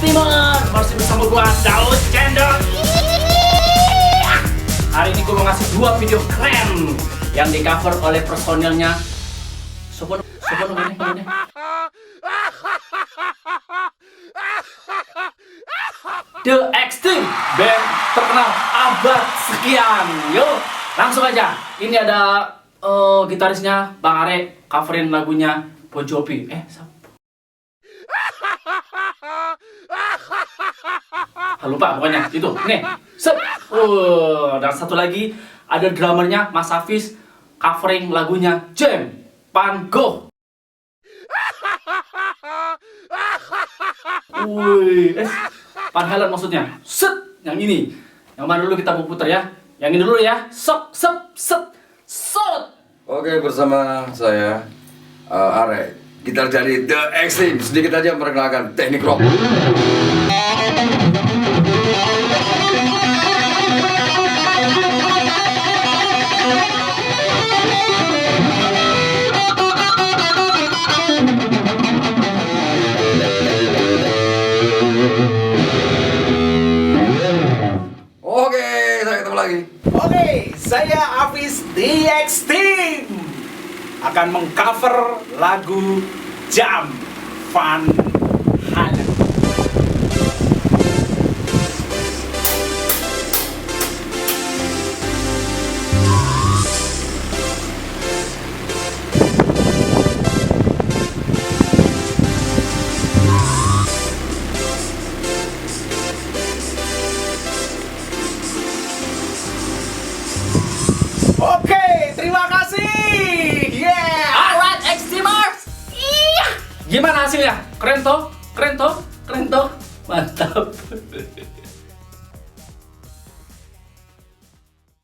Extremer, masih bersama gua Daud Cendol. Hari ini gua mau ngasih 2 video keren yang di cover oleh personilnya Sopo namanya. The Extreme, band terkenal abad sekian. Yuk, langsung aja. Ini ada gitarisnya Bang Are coverin lagunya Bon Jovi. Lupa pokoknya itu. Nih, set. Dan satu lagi ada drummernya Mas Hafiz covering lagunya Jam Pan Go. Van Halen maksudnya. Set, yang ini. Yang mana dulu kita mau putar ya? Yang ini dulu ya. Set. Oke, bersama saya Are, gitar dari The Extreme. Sedikit aja memperkenalkan teknik rock. Oke, saya ketemu lagi. Oke, saya Hafiz The Extreme akan mengcover lagu Jam Van Halen. Oke, terima kasih. Yeah. Alright, Extremers. Iya. Gimana hasilnya? Keren toh? Mantap.